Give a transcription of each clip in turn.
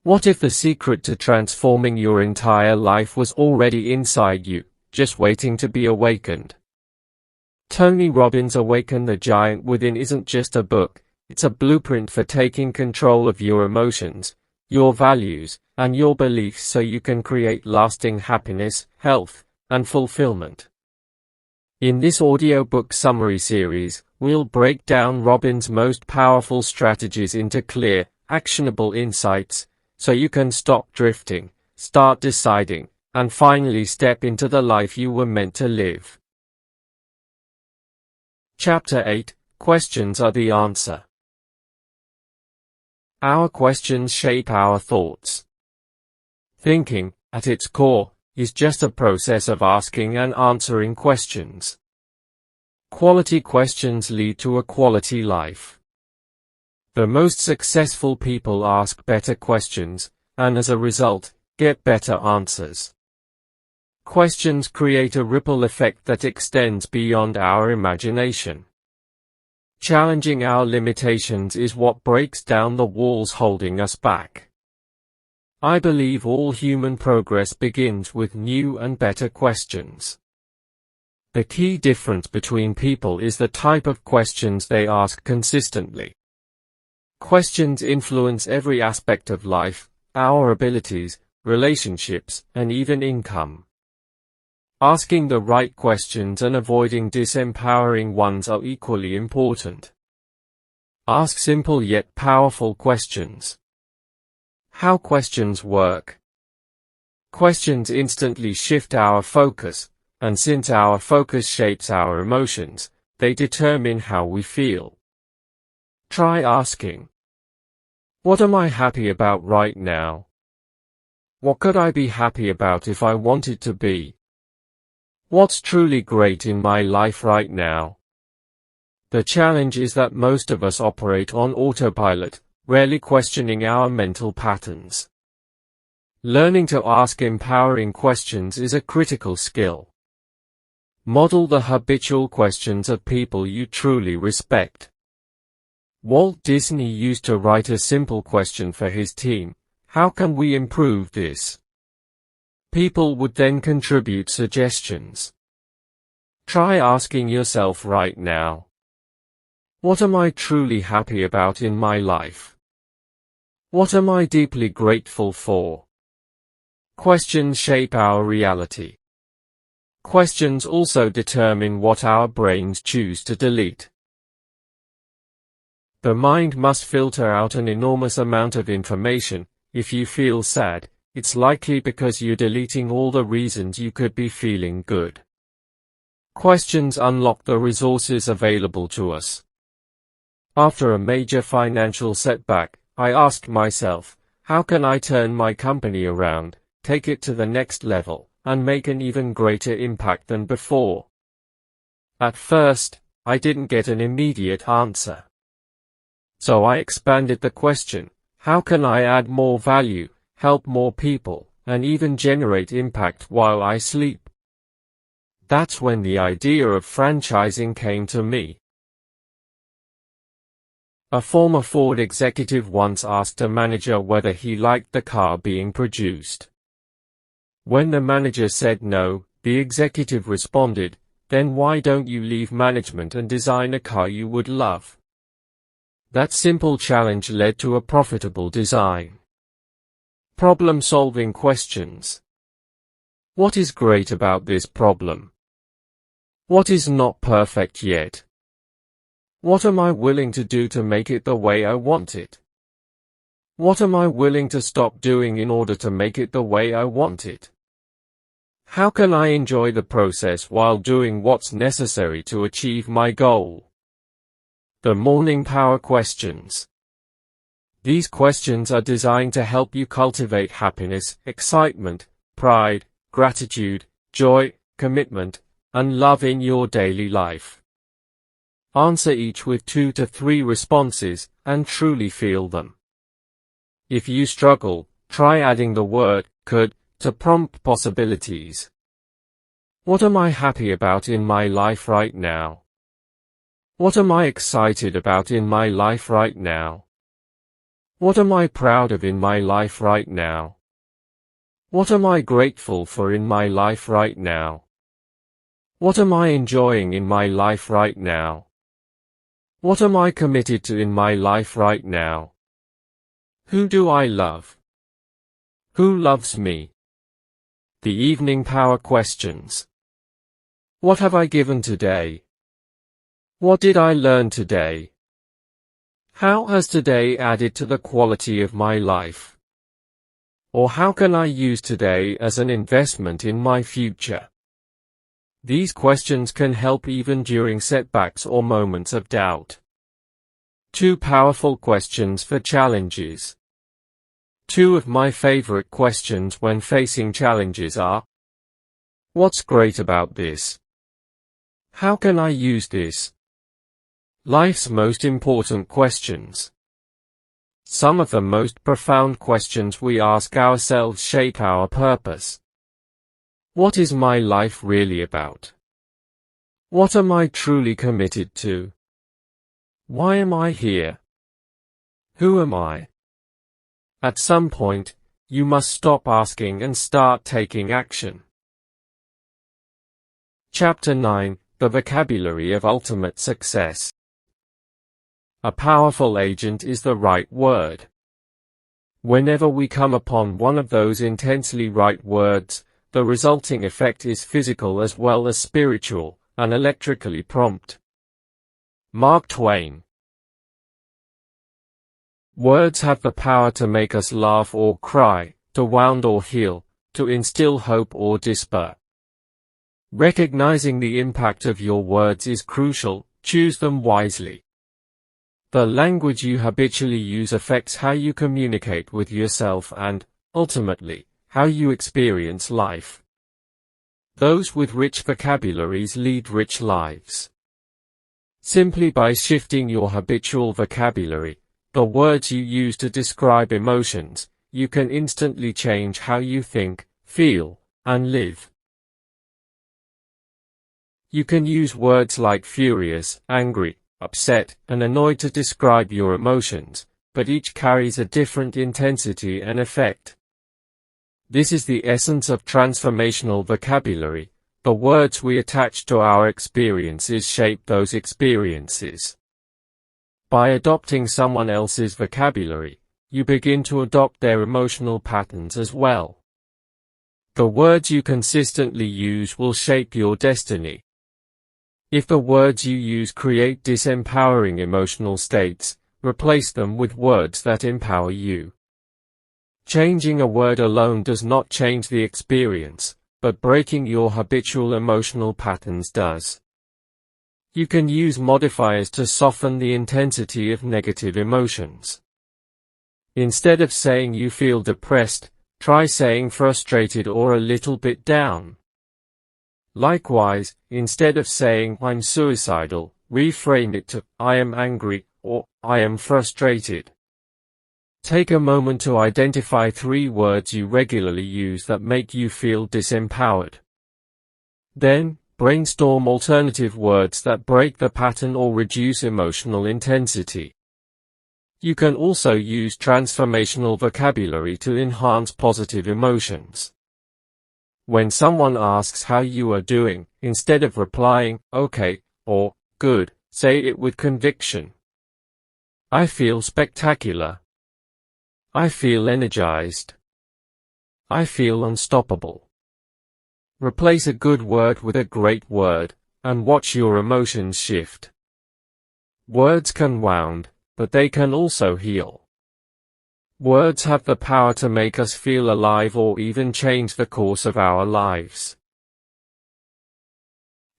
What if the secret to transforming your entire life was already inside you, just waiting to be awakened? Tony Robbins' Awaken the Giant Within isn't just a book, it's a blueprint for taking control of your emotions, your values, and your beliefs so you can create lasting happiness, health, and fulfillment. In this audiobook summary series, we'll break down Robbins' most powerful strategies into clear, actionable insights, so you can stop drifting, start deciding, and finally step into the life you were meant to live. Chapter 8: Questions are the answer. Our questions shape our thoughts. Thinking, at its core, is just a process of asking and answering questions. Quality questions lead to a quality life. The most successful people ask better questions, and as a result, get better answers. Questions create a ripple effect that extends beyond our imagination. Challenging our limitations is what breaks down the walls holding us back. I believe all human progress begins with new and better questions. The key difference between people is the type of questions they ask consistently. Questions influence every aspect of life, our abilities, relationships, and even income. Asking the right questions and avoiding disempowering ones are equally important. Ask simple yet powerful questions. How questions work. Questions instantly shift our focus, and since our focus shapes our emotions, they determine how we feel. Try asking, what am I happy about right now? What could I be happy about if I wanted to be? What's truly great in my life right now? The challenge is that most of us operate on autopilot, rarely questioning our mental patterns. Learning to ask empowering questions is a critical skill. Model the habitual questions of people you truly respect. Walt Disney used to write a simple question for his team: how can we improve this? People would then contribute suggestions. Try asking yourself right now, what am I truly happy about in my life? What am I deeply grateful for? Questions shape our reality. Questions also determine what our brains choose to delete. The mind must filter out an enormous amount of information. If you feel sad, it's likely because you're deleting all the reasons you could be feeling good. Questions unlock the resources available to us. After a major financial setback, I asked myself, how can I turn my company around, take it to the next level, and make an even greater impact than before? At first, I didn't get an immediate answer. So I expanded the question, how can I add more value, help more people, and even generate impact while I sleep? That's when the idea of franchising came to me. A former Ford executive once asked a manager whether he liked the car being produced. When the manager said no, the executive responded, "Then why don't you leave management and design a car you would love?" That simple challenge led to a profitable design. Problem-solving questions. What is great about this problem? What is not perfect yet? What am I willing to do to make it the way I want it? What am I willing to stop doing in order to make it the way I want it? How can I enjoy the process while doing what's necessary to achieve my goal? The morning power questions. These questions are designed to help you cultivate happiness, excitement, pride, gratitude, joy, commitment, and love in your daily life. Answer each with 2 to 3 responses, and truly feel them. If you struggle, try adding the word could to prompt possibilities. What am I happy about in my life right now? What am I excited about in my life right now? What am I proud of in my life right now? What am I grateful for in my life right now? What am I enjoying in my life right now? What am I committed to in my life right now? Who do I love? Who loves me? The evening power questions. What have I given today? What did I learn today? How has today added to the quality of my life? Or how can I use today as an investment in my future? These questions can help even during setbacks or moments of doubt. 2 powerful questions for challenges. 2 of my favorite questions when facing challenges are: what's great about this? How can I use this? Life's most important questions. Some of the most profound questions we ask ourselves shape our purpose. What is my life really about? What am I truly committed to? Why am I here? Who am I? At some point, you must stop asking and start taking action. Chapter 9: The Vocabulary of Ultimate Success. A powerful agent is the right word. Whenever we come upon one of those intensely right words, the resulting effect is physical as well as spiritual, and electrically prompt. Mark Twain. Words have the power to make us laugh or cry, to wound or heal, to instill hope or despair. Recognizing the impact of your words is crucial. Choose them wisely. The language you habitually use affects how you communicate with yourself and, ultimately, how you experience life. Those with rich vocabularies lead rich lives. Simply by shifting your habitual vocabulary, the words you use to describe emotions, you can instantly change how you think, feel, and live. You can use words like furious, angry, upset, and annoyed to describe your emotions, but each carries a different intensity and effect. This is the essence of transformational vocabulary. The words we attach to our experiences shape those experiences. By adopting someone else's vocabulary, you begin to adopt their emotional patterns as well. The words you consistently use will shape your destiny. If the words you use create disempowering emotional states, replace them with words that empower you. Changing a word alone does not change the experience, but breaking your habitual emotional patterns does. You can use modifiers to soften the intensity of negative emotions. Instead of saying you feel depressed, try saying frustrated or a little bit down. Likewise, instead of saying I'm suicidal, reframe it to I am angry or I am frustrated. Take a moment to identify 3 words you regularly use that make you feel disempowered. Then, brainstorm alternative words that break the pattern or reduce emotional intensity. You can also use transformational vocabulary to enhance positive emotions. When someone asks how you are doing, instead of replying, okay, or good, say it with conviction. I feel spectacular. I feel energized. I feel unstoppable. Replace a good word with a great word, and watch your emotions shift. Words can wound, but they can also heal. Words have the power to make us feel alive or even change the course of our lives.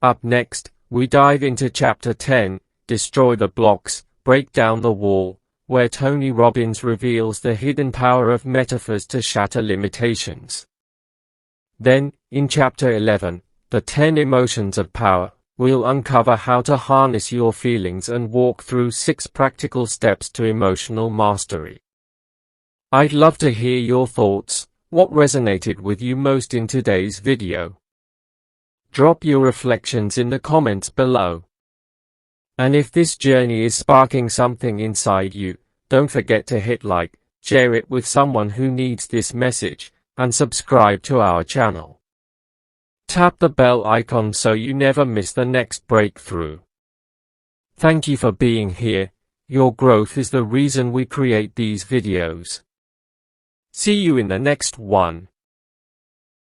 Up next, we dive into Chapter 10, Destroy the Blocks, Break Down the Wall, where Tony Robbins reveals the hidden power of metaphors to shatter limitations. Then, in Chapter 11, The 10 Emotions of Power, we'll uncover how to harness your feelings and walk through 6 practical steps to emotional mastery. I'd love to hear your thoughts. What resonated with you most in today's video? Drop your reflections in the comments below. And if this journey is sparking something inside you, Don't forget to hit like, share it with someone who needs this message, and subscribe to our channel. Tap the bell icon so you never miss the next breakthrough. Thank you for being here. Your growth is the reason we create these videos. See you in the next one.